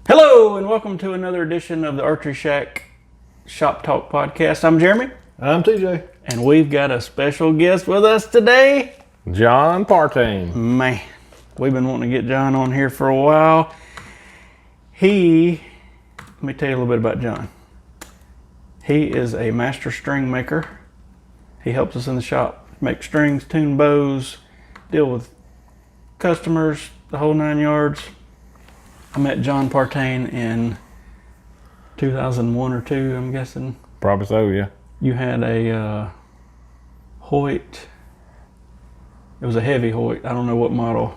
Hello and welcome to another edition of the Archeryshack Shop Talk Podcast. I'm Jeremy. I'm TJ. And we've got a special guest with us today. John Partain. Man, we've been wanting to get John on here for a while. Let me tell you a little bit about John. He is a master string maker. He helps us in the shop make strings, tune bows, deal with customers, the whole 9 yards. I met John Partain in 2001 or 2, I'm guessing. Probably so, yeah. You had a Hoyt. It was a heavy Hoyt. I don't know what model,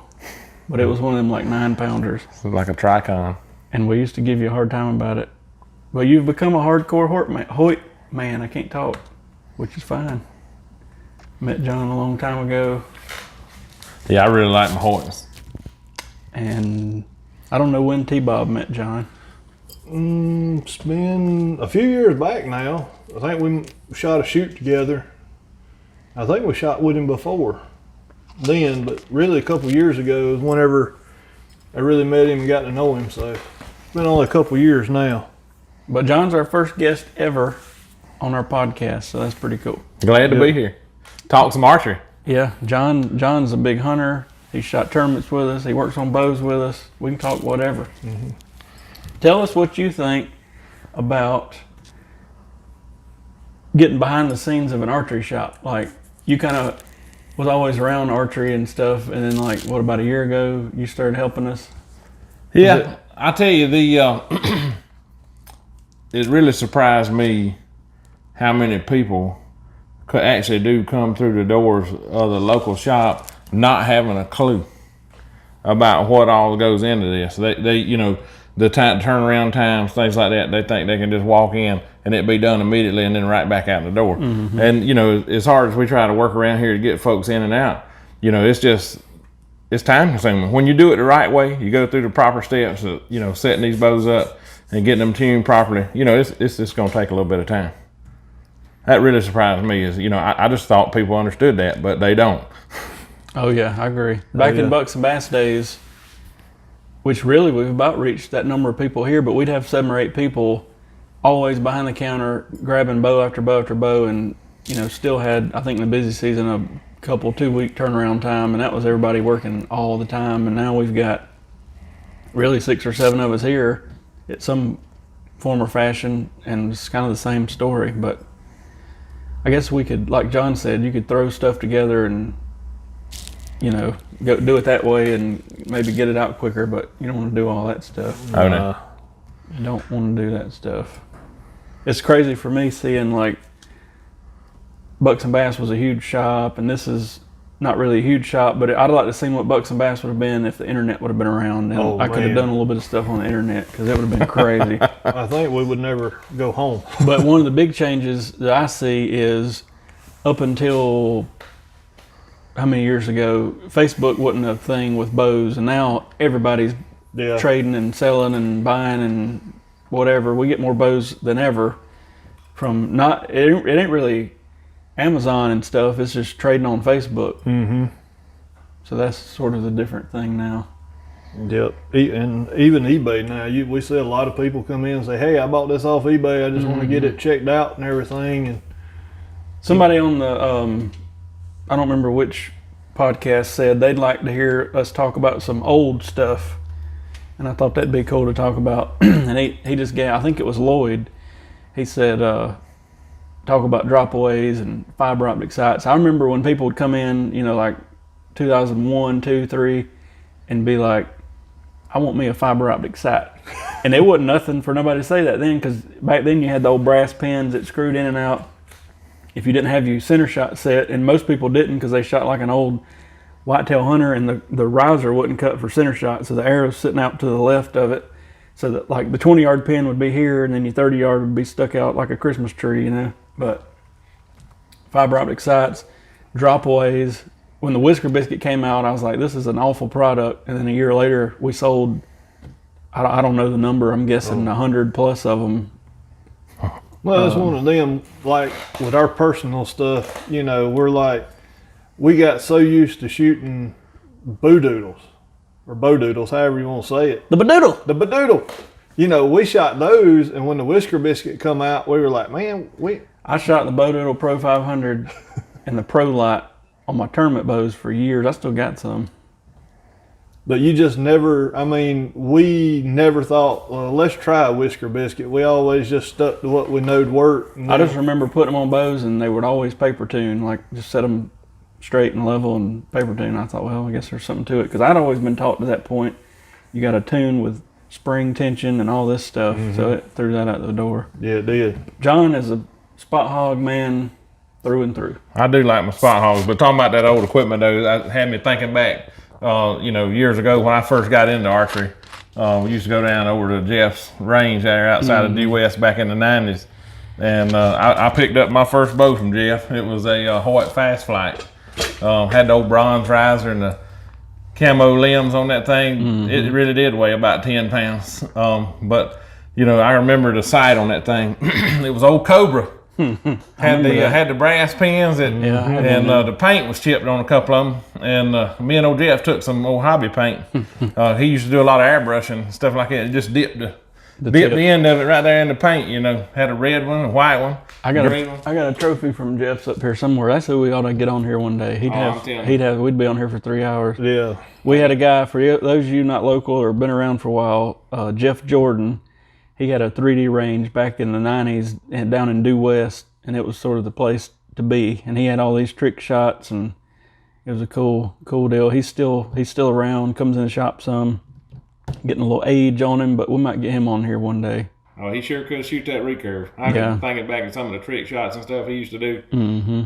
but it was one of them like 9-pounders. It's like a Tricon. And we used to give you a hard time about it. But you've become a hardcore Hoyt man. I can't talk, which is fine. Met John a long time ago. Yeah, I really like my Hoyts. And I don't know when T-Bob met John. It's been a few years back now. I think we shot a shoot together. I think we shot with him before then, but really a couple years ago is whenever I really met him and got to know him. So it's been only a couple years now. But John's our first guest ever on our podcast, so that's pretty cool. Glad to be here. Talk some archery. Yeah, John's a big hunter. He shot tournaments with us. He works on bows with us. We can talk whatever. Mm-hmm. Tell us what you think about getting behind the scenes of an archery shop. Like, you kind of was always around archery and stuff, and then like, what, about a year ago, you started helping us? Yeah, I tell you, it really surprised me how many people could actually do come through the doors of the local shop not having a clue about what all goes into this. They you know, the turnaround times, things like that, they think they can just walk in and it be done immediately and then right back out the door. Mm-hmm. And, you know, as hard as we try to work around here to get folks in and out, you know, it's time consuming. When you do it the right way, you go through the proper steps of, you know, setting these bows up and getting them tuned properly, you know, it's just going to take a little bit of time. That really surprised me is, you know, I just thought people understood that, but they don't. Oh yeah, I agree. Back in Bucks and Bass days, which really we've about reached that number of people here, but we'd have 7 or 8 people always behind the counter grabbing bow after bow after bow, and you know, still had, I think in the busy season, a couple 2-week turnaround time, and that was everybody working all the time. And now we've got really 6 or 7 of us here at some form or fashion, and it's kind of the same story. But I guess we could, like John said, you could throw stuff together and, you know, go do it that way and maybe get it out quicker, but you don't want to do all that stuff. Oh, no. You don't want to do that stuff. It's crazy for me seeing, like, Bucks and Bass was a huge shop, and this is not really a huge shop, but I'd like to see what Bucks and Bass would have been if the internet would have been around. And I could have done a little bit of stuff on the internet, because it would have been crazy. I think we would never go home. But one of the big changes that I see is up until how many years ago, Facebook wasn't a thing with bows, and now everybody's trading and selling and buying and whatever. We get more bows than ever from it ain't really Amazon and stuff, it's just trading on Facebook. Mm-hmm. So that's sort of the different thing now. Yep, and even eBay now, we see a lot of people come in and say, hey, I bought this off eBay, I just want to get it checked out and everything. And somebody on the I don't remember which podcast said they'd like to hear us talk about some old stuff, and I thought that'd be cool to talk about. And he just gave, I think it was Lloyd, he said talk about drop-aways and fiber optic sights. I remember when people would come in, you know, like 2001, 2, 3, and be like, I want me a fiber optic sight. And it wasn't nothing for nobody to say that then, because back then you had the old brass pins that screwed in and out. If you didn't have your center shot set, and most people didn't because they shot like an old whitetail hunter, and the riser wasn't cut for center shot, so the arrow's sitting out to the left of it, so that like the 20-yard pin would be here, and then your 30-yard would be stuck out like a Christmas tree, you know. But fiber optic sights, drop-aways. When the Whisker Biscuit came out, I was like, this is an awful product. And then a year later, we sold, I don't know the number, I'm guessing 100 plus of them. Well, it's one of them, like with our personal stuff, you know, we got so used to shooting boo-doodles, or bow-doodles, however you want to say it. The badoodle. The badoodle. we shot those, and when the Whisker Biscuit come out, we were like, man, I shot the Bow Doodle Pro 500 and the Pro Light on my tournament bows for years. I still got some. But you just never, we never thought, well, let's try a Whisker Biscuit. We always just stuck to what we know'd work. I just remember putting them on bows, and they would always paper tune, like just set them straight and level and paper tune. I thought, well, I guess there's something to it, because I'd always been taught to that point, you got to tune with spring tension and all this stuff. So it threw that out the door. Yeah, it did. John is a spot hog man through and through. I do like my spot hogs, but talking about that old equipment though, that had me thinking back. Years ago when I first got into archery, we used to go down over to Jeff's range there outside of Due West back in the 90s. And I picked up my first bow from Jeff. It was a Hoyt Fast Flight. Had the old bronze riser and the camo limbs on that thing. It really did weigh about 10 pounds. But I remember the sight on that thing. It was old Cobra. Had the brass pins and the paint was chipped on a couple of them, and me and old Jeff took some old hobby paint. He used to do a lot of airbrushing and stuff like that. And just dipped the end of it right there in the paint. Had a red one, a white one, green one. I got a trophy from Jeff's up here somewhere. That's who we ought to get on here one day. We'd be on here for 3 hours. Yeah. We had a guy, for those of you not local or been around for a while, Jeff Jordan. He had a 3D range back in the 90s and down in Due West, and it was sort of the place to be. And he had all these trick shots, and it was a cool deal. He's still around, comes in the shop some, getting a little age on him, but we might get him on here one day. Oh, he sure could shoot that recurve. I can think back at some of the trick shots and stuff he used to do.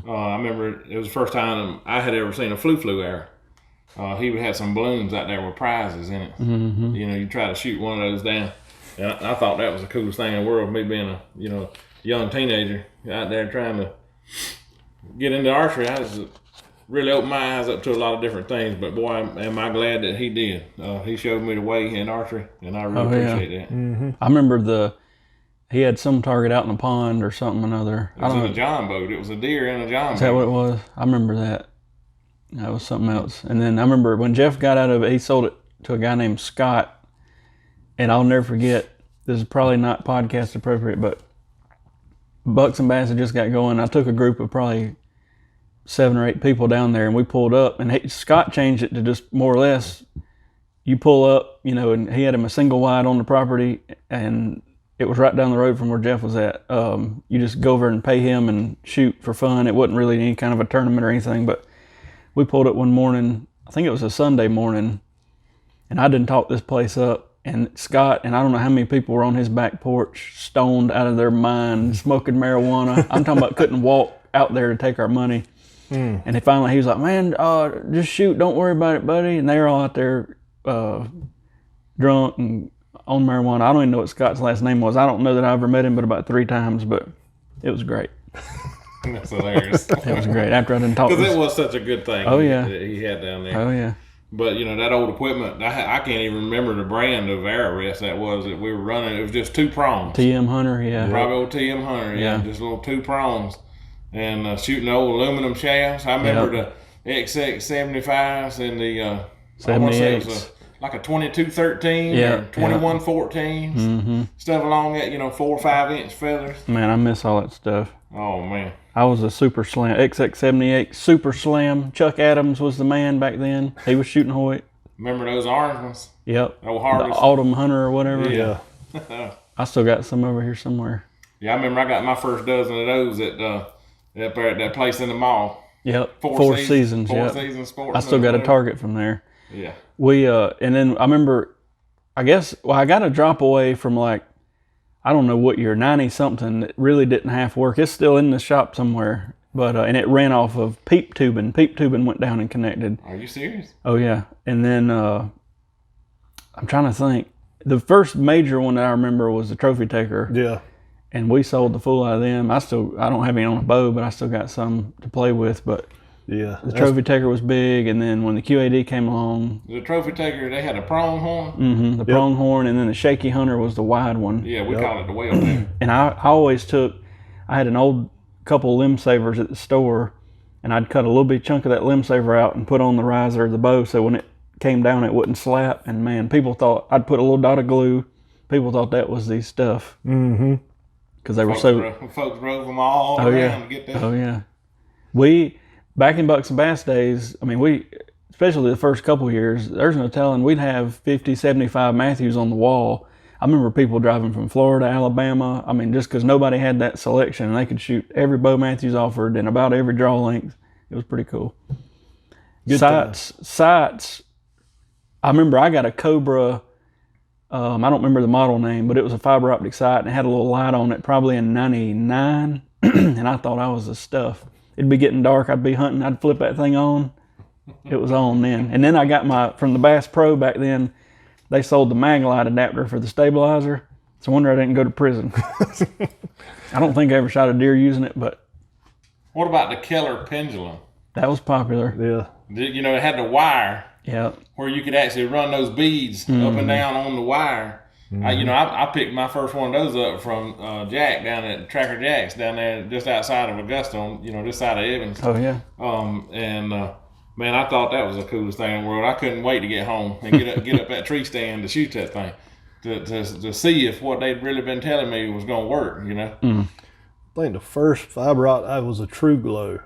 I remember it was the first time I had ever seen a flu arrow. He would have some balloons out there with prizes in it. You try to shoot one of those down. And I thought that was the coolest thing in the world, me being a young teenager out there trying to get into archery. I was really opened my eyes up to a lot of different things, but boy, am I glad that he did. He showed me the way in archery, and I really appreciate that. I remember he had some target out in the pond or something or another. It was in a John boat. It was a deer in a John boat. Is that what it was? I remember that. That was something else. And then I remember when Jeff got out of it, he sold it to a guy named Scott. And I'll never forget, this is probably not podcast appropriate, but Bucks and Bass had just got going. I took a group of probably 7 or 8 people down there, and we pulled up. And Scott changed it to just more or less, you pull up, and he had him a single wide on the property, and it was right down the road from where Jeff was at. You just go over and pay him and shoot for fun. It wasn't really any kind of a tournament or anything, but we pulled up one morning, I think it was a Sunday morning, and I didn't talk this place up. And Scott, and I don't know how many people were on his back porch, stoned out of their mind, smoking marijuana. I'm talking about couldn't walk out there to take our money. And he was like, man, just shoot, don't worry about it, buddy. And they were all out there drunk and on marijuana. I don't even know what Scott's last name was. I don't know that I ever met him but about 3 times, but it was great. That's hilarious. It was great. After I didn't talk. Because it was such a good thing. Oh, yeah. That he had down there. Oh, yeah. But, that old equipment, I can't even remember the brand of arrow rest that we were running. It was just 2 prongs. TM Hunter, yeah. Probably old TM Hunter, yeah. Just little 2 prongs. And shooting old aluminum shafts. I remember the XX75s and the 78s. Like a 2213 or 2114. Stuff along that, 4 or 5 inch feathers. Man, I miss all that stuff. Oh, man. I was a Super Slam, XX78 Super Slam. Chuck Adams was the man back then. He was shooting Hoyt. Remember those orange ones? Yep. Old Harvest. The Autumn Hunter or whatever. Yeah. I still got some over here somewhere. Yeah, I remember I got my first dozen of those at that place in the mall. Yep. Four Seasons. Four Seasons Sports. I still got a target from there. Yeah. And then I remember, I got a drop away from I don't know what year, 90 something, that really didn't half work. It's still in the shop somewhere, but and it ran off of peep tubing. Peep tubing went down and connected. Are you serious? Oh yeah. And then I'm trying to think. The first major one that I remember was the Trophy Taker. Yeah. And we sold the fool out of them. I don't have any on a bow, but I still got some to play with. But yeah, the Trophy Taker was big, and then when the QAD came along, the Trophy Taker, they had a prong horn. The prong horn, and then the Shaky Hunter was the wide one. Yeah, we call it the whale taker. And I always I had an old couple limb savers at the store, and I'd cut a little bit chunk of that limb saver out and put on the riser of the bow, so when it came down, it wouldn't slap. And man, people thought I'd put a little dot of glue. People thought that was the stuff. Mm-hmm. Because they were folks drove them all oh around yeah, to get that. oh yeah. We back in Bucks and Bass days. I mean, we especially the first couple of years. There's no telling. We'd have 50, 75 Matthews on the wall. I remember people driving from Florida, Alabama. I mean, just because nobody had that selection, and they could shoot every bow Matthews offered and about every draw length. It was pretty cool. Good Sights. I remember I got a Cobra. I don't remember the model name, but it was a fiber optic sight and it had a little light on it, probably in '99. And I thought I was the stuff. It'd be getting dark. I'd be hunting. I'd flip that thing on. It was on then. And then I got from the Bass Pro back then. They sold the Maglite adapter for the stabilizer. It's a wonder I didn't go to prison. I don't think I ever shot a deer using it, but. What about the Keller pendulum? That was popular. Yeah. You know, it had the wire. Yeah. Where you could actually run those beads up and down on the wire. I picked my first one of those up from Jack down at Tracker Jack's down there just outside of Augusta, this side of Evans. Oh yeah. Man, I thought that was the coolest thing in the world. I couldn't wait to get home and get up that tree stand to shoot that thing to see if what they'd really been telling me was going to work. I think the first fiber optic was a True Glow,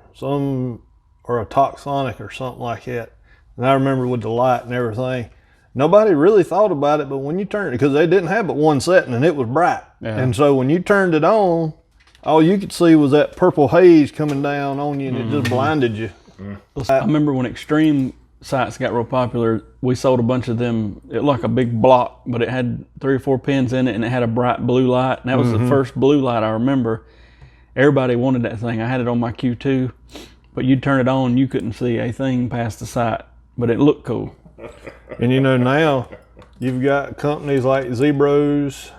or a Toxonic or something like that. And I remember with the light and everything, nobody really thought about it, but when you turned it, because they didn't have but one setting and it was bright. Yeah. And so when you turned it on, all you could see was that purple haze coming down on you and it just blinded you. I remember when Extreme sights got real popular, we sold a bunch of them. It looked like a big block, but it had 3 or 4 pins in it and it had a bright blue light. And that was the first blue light I remember. Everybody wanted that thing. I had it on my Q2, but you'd turn it on, you couldn't see a thing past the sight. But it looked cool. And now you've got companies like Zebros,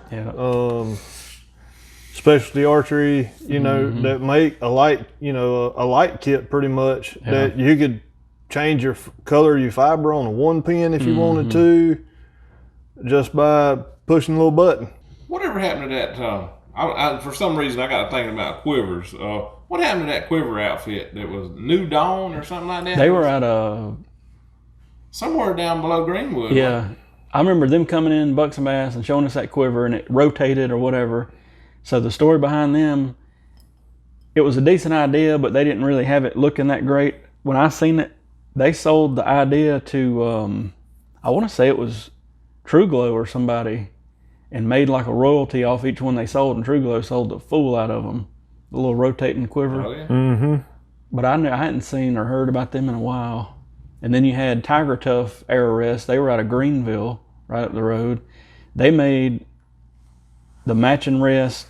Specialty Archery, that make a light kit pretty much that you could change your color of your fiber on a 1 pin if you wanted to, just by pushing a little button. Whatever happened to that? For some reason, I got thinking about quivers. What happened to that quiver outfit that was New Dawn or something like that? They were at a... somewhere down below Greenwood. Yeah. I remember them coming in Bucks and Bass and showing us that quiver and it rotated or whatever. So the story behind them, it was a decent idea, but they didn't really have it looking that great. When I seen it, they sold the idea to, I want to say it was True Glow or somebody, and made like a royalty off each one they sold, and True Glow sold the fool out of them, the little rotating quiver. Oh, yeah. But I hadn't seen or heard about them in a while. And then you had Tiger Tough Arrow Rest. They were out of Greenville, right up the road. They made the matching rest,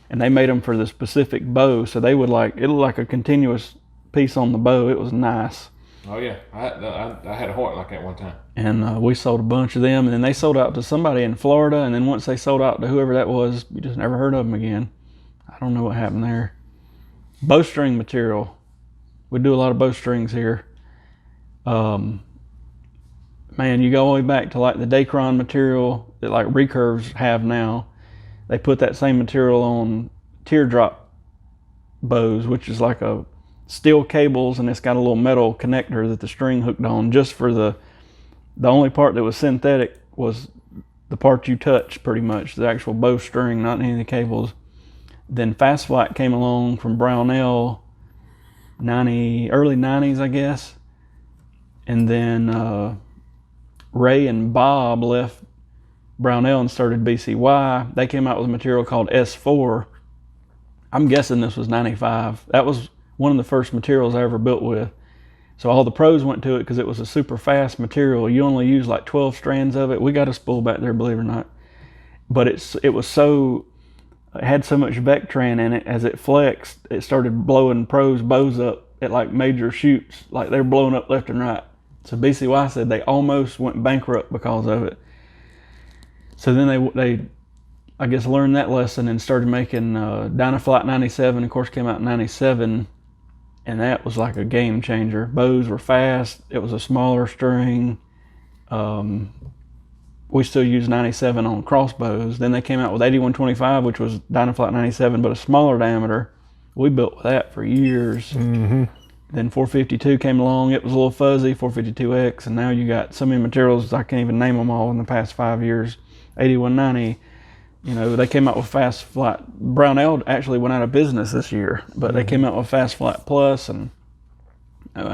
and they made them for the specific bow. So they would it looked like a continuous piece on the bow. It was nice. Oh yeah, I had a Hort like that one time. And we sold a bunch of them, and then they sold out to somebody in Florida. And then once they sold out to whoever that was, you just never heard of them again. I don't know what happened there. Bowstring material. We do a lot of bowstrings here. Man, you go all the way back to like the Dacron material that like recurves have now. They put that same material on teardrop bows, which is like a steel cables, and it's got a little metal connector that the string hooked on. Just for the only part that was synthetic was the part you touch, pretty much the actual bowstring, not any of the cables. Then Fast Flight came along from Brownell, early 90s, I guess. And then Ray and Bob left Brownell and started BCY. They came out with a material called S4. I'm guessing this was 95. That was one of the first materials I ever built with. So all the pros went to it because it was a super fast material. You only use like 12 strands of it. We got a spool back there, believe it or not. But it had so much Vectran in it, as it flexed, it started blowing pros' bows up at like major shoots. Like they're blowing up left and right. So BCY said they almost went bankrupt because of it. So then they I guess learned that lesson and started making Dynaflight 97, of course came out in 97, and that was like a game changer. Bows were fast, it was a smaller string. We still use 97 on crossbows. Then they came out with 8125, which was Dynaflight 97, but a smaller diameter. We built that for years. Then 452 came along, it was a little fuzzy, 452X, and now you got so many materials I can't even name them all in the past 5 years. 8190, You know, they came out with Fast Flight. Brownell actually went out of business this year, but they came out with Fast Flight Plus, and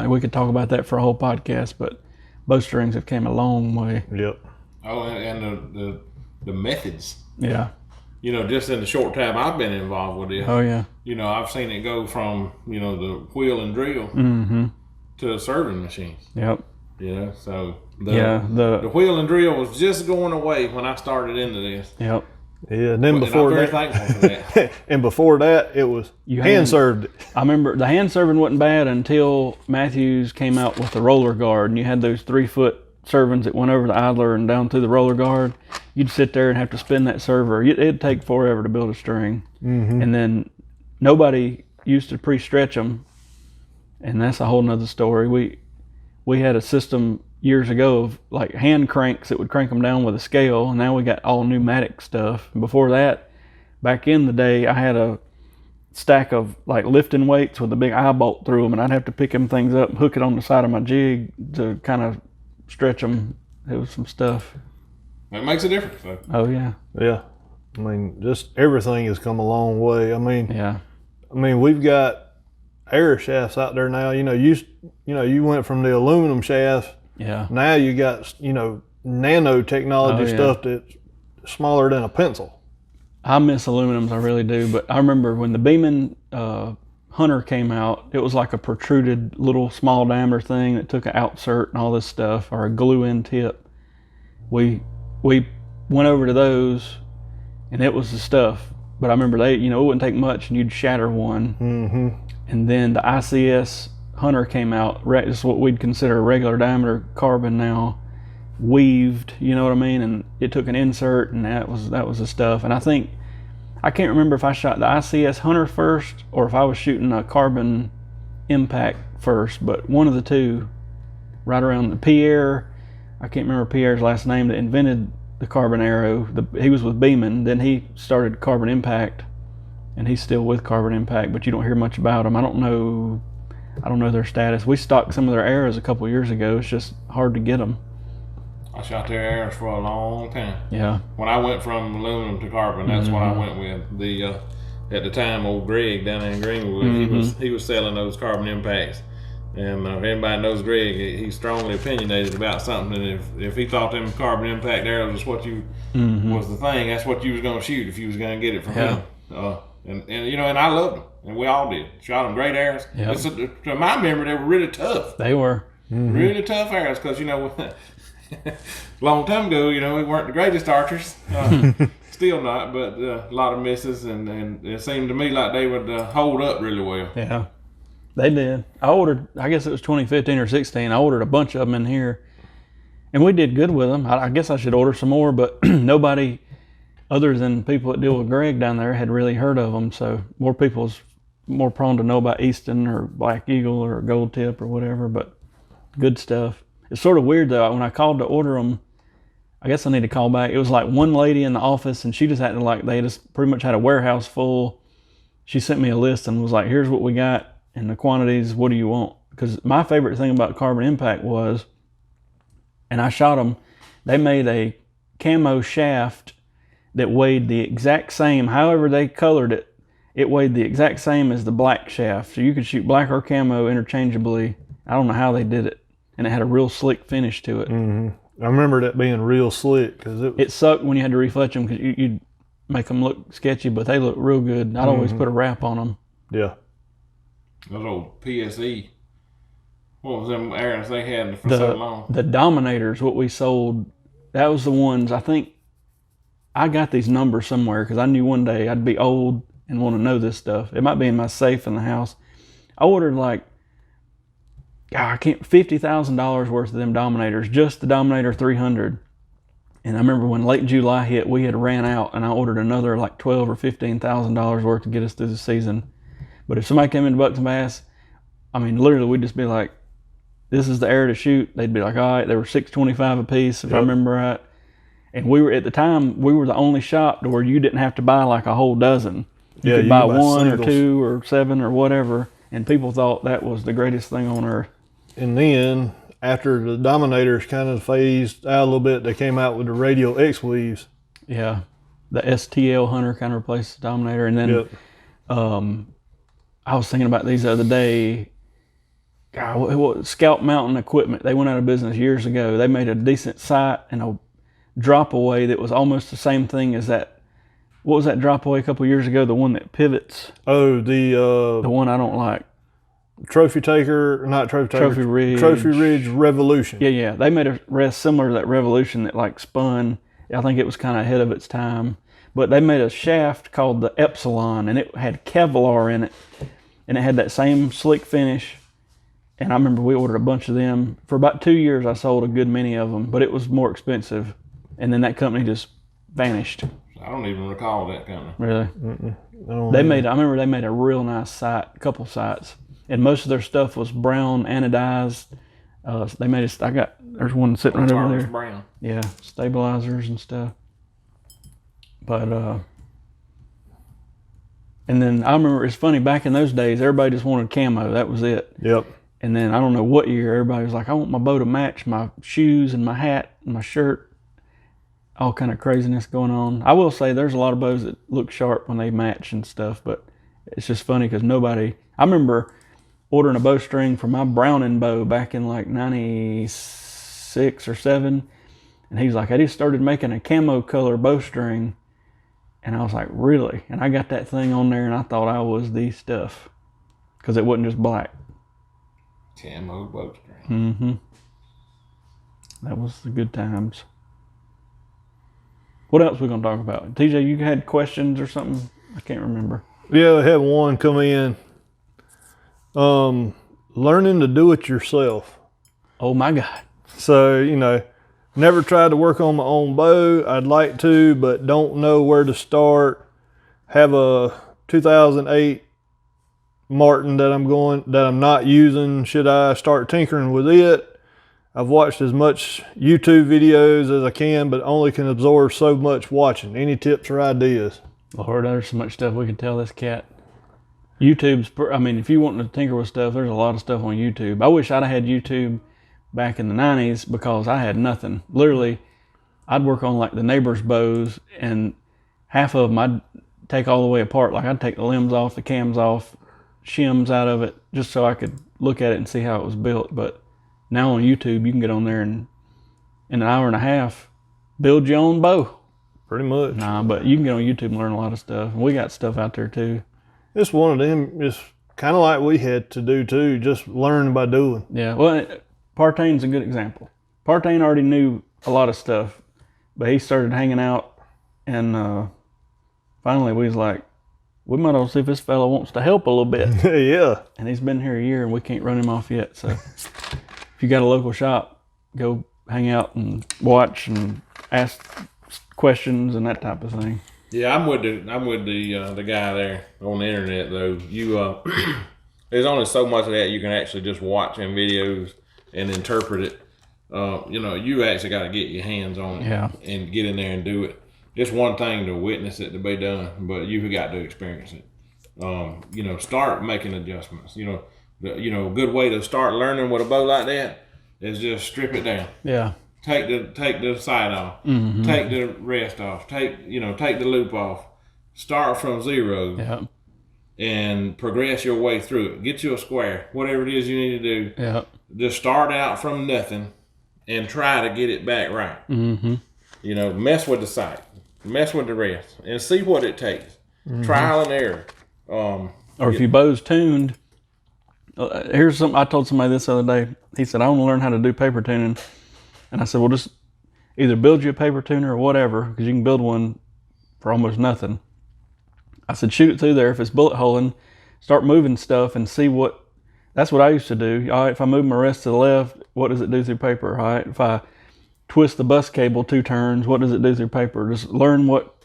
we could talk about that for a whole podcast, but bowstrings have came a long way. Yep. Oh, and the methods. Yeah. You know, just in the short time I've been involved with it. Oh, yeah. You know, I've seen it go from, you know, the wheel and drill to serving machines. Yep. You know, so the wheel and drill was just going away when I started into this. Yep. Yeah, and then And before I'm very that, thankful for that. and before that, it was hand served. I remember the hand serving wasn't bad until Matthews came out with the roller guard, and you had those 3-foot servants that went over the idler and down through the roller guard. You'd sit there and have to spin that server. It'd take forever to build a string, and then nobody used to pre-stretch them, and that's a whole nother story. We had a system years ago of like hand cranks that would crank them down with a scale, and now we got all pneumatic stuff. And before that, back in the day, I had a stack of like lifting weights with a big eye bolt through them, and I'd have to pick them things up and hook it on the side of my jig to kind of stretch them. It was some stuff. It makes a difference, though. Oh yeah. Yeah, I mean, just everything has come a long way. I mean, Yeah. we've got air shafts out there now. You know, you went from the aluminum shafts. Yeah. Now you got, nanotechnology stuff that's smaller than a pencil. I miss aluminums, I really do. But I remember when the Beeman Hunter came out, it was like a protruded little small diameter thing that took an outsert and all this stuff, or a glue-in tip. We went over to those, and it was the stuff. But I remember it wouldn't take much, and you'd shatter one. Mm-hmm. And then the ICS Hunter came out. It's what we'd consider a regular diameter carbon now, weaved. You know what I mean? And it took an insert, and that was the stuff. And I can't remember if I shot the ICS Hunter first or if I was shooting a carbon impact first, but one of the two, right around the Pierre. I can't remember Pierre's last name that invented the carbon arrow. He was with Beeman, then he started Carbon Impact, and he's still with Carbon Impact, but you don't hear much about them. I don't know their status. We stocked some of their arrows a couple years ago. It's just hard to get them. I shot their arrows for a long time. Yeah. When I went from aluminum to carbon, that's what I went with. At the time, old Greg down in Greenwood, he was selling those Carbon Impacts. And if anybody knows Greg, he's strongly opinionated about something. And if he thought them Carbon Impact arrows was what you was the thing, that's what you was going to shoot if you was going to get it from him. And I loved them, and we all did. Shot them great arrows. Yep. To my memory, they were really tough. They were. Really tough arrows, because long time ago, we weren't the greatest archers. Still not, but a lot of misses, and it seemed to me like they would hold up really well. Yeah, they did. I ordered, I guess it was 2015 or 16, I ordered a bunch of them in here, and we did good with them. I guess I should order some more, but nobody other than people that deal with Greg down there had really heard of them, so more people's more prone to know about Easton or Black Eagle or Gold Tip or whatever, but good stuff. It's sort of weird though, when I called to order them, I guess I need to call back. It was like one lady in the office, and she just acted like they just pretty much had a warehouse full. She sent me a list and was like, here's what we got and the quantities, what do you want? Because my favorite thing about Carbon Impact was, and I shot them, they made a camo shaft that weighed the exact same, however they colored it, it weighed the exact same as the black shaft. So you could shoot black or camo interchangeably. I don't know how they did it. And it had a real slick finish to it. I remember that being real slick, because it sucked when you had to refletch them, because you'd make them look sketchy, but they look real good. I'd always put a wrap on them. Yeah. Those old PSE. What was them arrows they had for so long? The Dominators, what we sold, that was the ones, I think, I got these numbers somewhere, because I knew one day I'd be old and want to know this stuff. It might be in my safe in the house. I ordered like, $50,000 worth of them Dominators, just the Dominator 300. And I remember when late July hit, we had ran out, and I ordered another like $12,000 or $15,000 worth to get us through the season. But if somebody came into Bucks and Bass, literally we'd just be like, this is the arrow to shoot. They'd be like, all right, they were $625 a piece, if I remember right. And we were, at the time, we were the only shop to where you didn't have to buy like a whole dozen. You could buy one or two or seven or whatever, and people thought that was the greatest thing on earth. And then, after the Dominators kind of phased out a little bit, they came out with the Radial X-Weaves. Yeah. the STL Hunter kind of replaced the Dominator. And then Yep. I was thinking about these the other day. God, what Scout Mountain Equipment, they went out of business years ago. They made a decent sight and a drop away that was almost the same thing as that. What was that drop away a couple years ago? The one that pivots. Oh, The one I don't like. Trophy Taker, not Trophy Taker. Trophy Ridge. Trophy Ridge Revolution. Yeah. They made a rest similar to that Revolution that like spun. I think it was kind of ahead of its time. But they made a shaft called the Epsilon, and it had Kevlar in it. And it had that same slick finish. And I remember we ordered a bunch of them. For about 2 years, I sold a good many of them, but it was more expensive. And then that company just vanished. I don't even recall that company. Really? I remember they made a real nice sight, a couple sights. And most of their stuff was brown, anodized. They made there's one sitting right over there. Brown. Yeah, stabilizers and stuff. But, and then I remember, it's funny, back in those days, everybody just wanted camo. That was it. Yep. And then I don't know what year, everybody was like, I want my bow to match my shoes and my hat and my shirt. All kind of craziness going on. I will say there's a lot of bows that look sharp when they match and stuff, but it's just funny because I remember ordering a bowstring for my Browning bow back in like 96 or 7. And he was like, I just started making a camo color bowstring. And I was like, really? And I got that thing on there and I thought I was the stuff because it wasn't just black. Camo bowstring. Mm-hmm. That was the good times. What else we gonna talk about? TJ, you had questions or something? I can't remember. Yeah, I had one come in. Learning to do it yourself. Oh my God. So, never tried to work on my own bow. I'd like to, but don't know where to start. Have a 2008 Martin that I'm not using. Should I start tinkering with it? I've watched as much YouTube videos as I can, but only can absorb so much watching. Any tips or ideas? Lord, there's so much stuff we can tell this cat. YouTube's, if you want to tinker with stuff, there's a lot of stuff on YouTube. I wish I'd have had YouTube back in the 90s because I had nothing. Literally, I'd work on like the neighbor's bows and half of them I'd take all the way apart. Like I'd take the limbs off, the cams off, shims out of it just so I could look at it and see how it was built. But now on YouTube, you can get on there and in an hour and a half, build your own bow. Pretty much. Nah, but you can get on YouTube and learn a lot of stuff. And we got stuff out there too. It's one of them, it's kind of like we had to do too, just learn by doing. Yeah, well, Partain's a good example. Partain already knew a lot of stuff, but he started hanging out and finally we was like, we might as well see if this fella wants to help a little bit. Yeah. And he's been here a year and we can't run him off yet. So if you got a local shop, go hang out and watch and ask questions and that type of thing. Yeah, I'm with the guy there on the internet though. You there's only so much of that you can actually just watch in videos and interpret it. You actually got to get your hands on it and get in there and do it. It's one thing to witness it to be done, but you've got to experience it. Start making adjustments. A good way to start learning with a bow like that is just strip it down. Yeah. Take the sight off. Mm-hmm. Take the rest off. Take the loop off. Start from zero. Yeah. And progress your way through it. Get you a square. Whatever it is you need to do. Yeah. Just start out from nothing and try to get it back right. Mm-hmm. Mess with the sight. Mess with the rest. And see what it takes. Mm-hmm. Trial and error. Or if your bow's tuned. Here's something I told somebody this other day. He said, I want to learn how to do paper tuning. And I said, well, just either build you a paper tuner or whatever, because you can build one for almost nothing. I said, shoot it through there. If it's bullet holing, start moving stuff and see that's what I used to do. All right, if I move my wrist to the left, what does it do through paper? All right, if I twist the bus cable 2 turns, what does it do through paper? Just learn what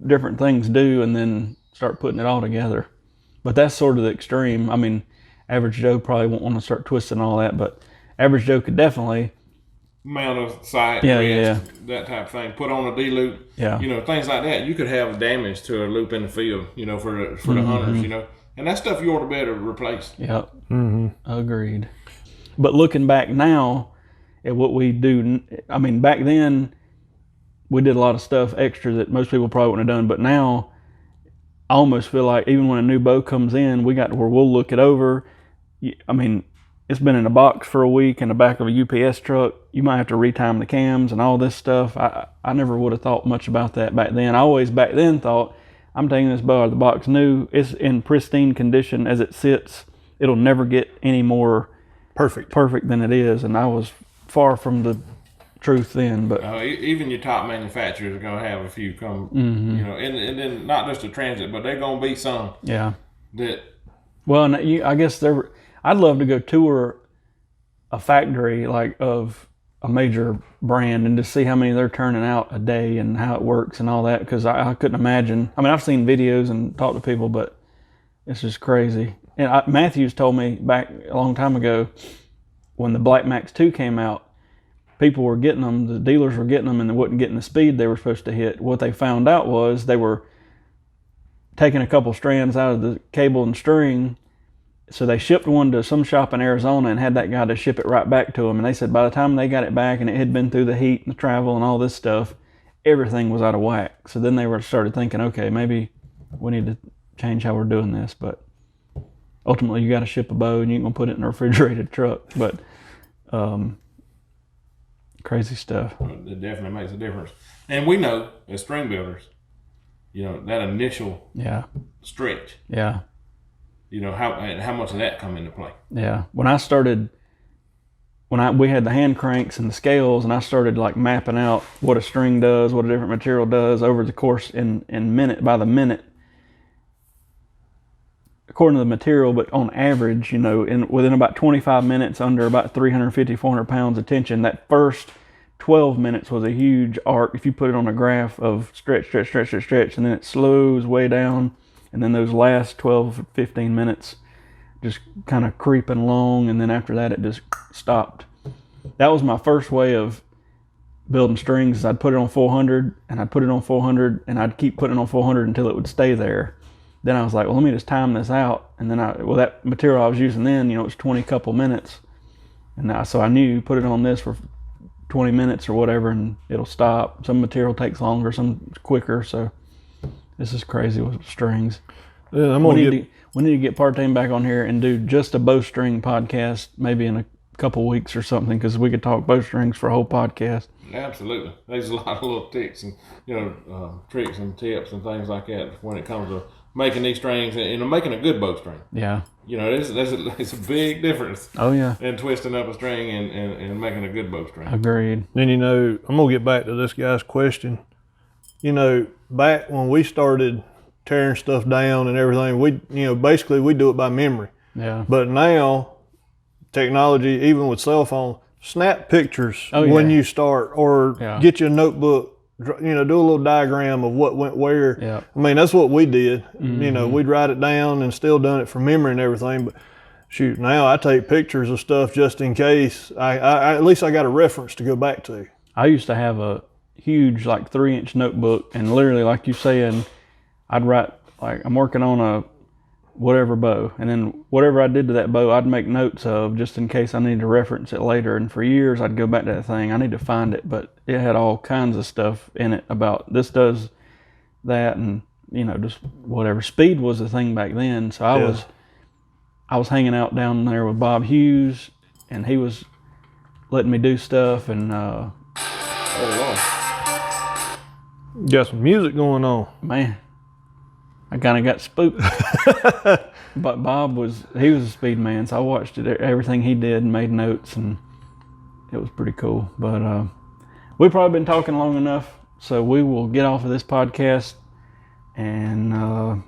different things do and then start putting it all together. But that's sort of the extreme. Average Joe probably won't want to start twisting all that, but average Joe could definitely amount of sight, that type of thing. Put on a D-loop, things like that. You could have damage to a loop in the field, for the hunters, and that stuff you ought to be able to replace. Yep, agreed. But looking back now at what we do, back then, we did a lot of stuff extra that most people probably wouldn't have done. But now I almost feel like even when a new bow comes in, we got to where we'll look it over. I mean, it's been in a box for a week in the back of a UPS truck. You might have to retime the cams and all this stuff. I never would have thought much about that back then. I always back then thought, I'm taking this bow out of the box new. It's in pristine condition as it sits. It'll never get any more perfect than it is. And I was far from the truth then. But even your top manufacturers are going to have a few come, and then not just a transit, but they're going to be some. Yeah. That. Well, and I guess I'd love to go tour a factory like of a major brand and just see how many they're turning out a day and how it works and all that, because I couldn't imagine. I mean, I've seen videos and talked to people, but it's just crazy. And Matthews told me back a long time ago when the Black Max 2 came out, people were getting them, the dealers were getting them, and they wasn't getting the speed they were supposed to hit. What they found out was they were taking a couple strands out of the cable and string. So they shipped one to some shop in Arizona and had that guy to ship it right back to them. And they said by the time they got it back and it had been through the heat and the travel and all this stuff, everything was out of whack. So then they started thinking, okay, maybe we need to change how we're doing this. But ultimately, you got to ship a bow and you ain't gonna put it in a refrigerated truck. But crazy stuff. It definitely makes a difference. And we know as string builders, that initial stretch. Yeah. How much of that come into play? Yeah. When I started, we had the hand cranks and the scales, and I started like mapping out what a string does, what a different material does over the course in minute by the minute, according to the material. But on average, within about 25 minutes, under about 350, 400 pounds of tension, that first 12 minutes was a huge arc. If you put it on a graph of stretch, and then it slows way down. And then those last 12, 15 minutes just kind of creeping along. And then after that, it just stopped. That was my first way of building strings. I'd put it on 400 and I'd put it on 400 and I'd keep putting it on 400 until it would stay there. Then I was like, well, let me just time this out. And then that material I was using then, it was 20 couple minutes. And so I knew put it on this for 20 minutes or whatever and it'll stop. Some material takes longer, some quicker. So this is crazy with strings. Yeah, we need to get Partain back on here and do just a bowstring podcast, maybe in a couple weeks or something, because we could talk bowstrings for a whole podcast. Absolutely. There's a lot of little tricks and tricks and tips and things like that when it comes to making these strings and making a good bowstring. Yeah. There's a big difference. Oh yeah. In twisting up a string and making a good bowstring. Agreed. Then I'm gonna get back to this guy's question. Back when we started tearing stuff down and everything, we basically we do it by memory. Yeah. But now, technology, even with cell phone, snap pictures when you start, or get you a notebook. Do a little diagram of what went where. Yeah. I mean, that's what we did. Mm-hmm. We'd write it down and still done it from memory and everything. But shoot, now I take pictures of stuff just in case. I at least I got a reference to go back to. I used to have a huge 3-inch notebook, and literally like you saying, I'd write I'm working on a whatever bow, and then whatever I did to that bow I'd make notes of just in case I needed to reference it later. And for years I'd go back to that thing. I need to find it, but it had all kinds of stuff in it about this does that, and just whatever. Speed was the thing back then. So I was hanging out down there with Bob Hughes, and he was letting me do stuff, and got some music going on. Man, I kind of got spooked. But Bob was a speed man, so I watched everything he did and made notes, and it was pretty cool. But we've probably been talking long enough, so we will get off of this podcast. And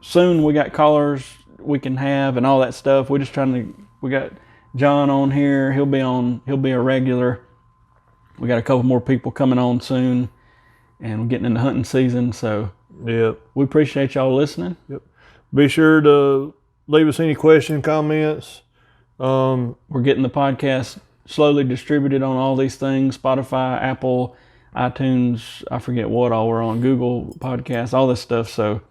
soon we got callers we can have and all that stuff. We got John on here. He'll be a regular. We got a couple more people coming on soon, and we're getting into hunting season, so we appreciate y'all listening. Yep. Be sure to leave us any questions, comments. We're getting the podcast slowly distributed on all these things: Spotify, Apple, iTunes, I forget what all we're on, Google Podcasts, all this stuff. So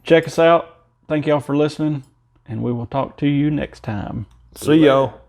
check us out. Thank y'all for listening, and we will talk to you next time. See y'all.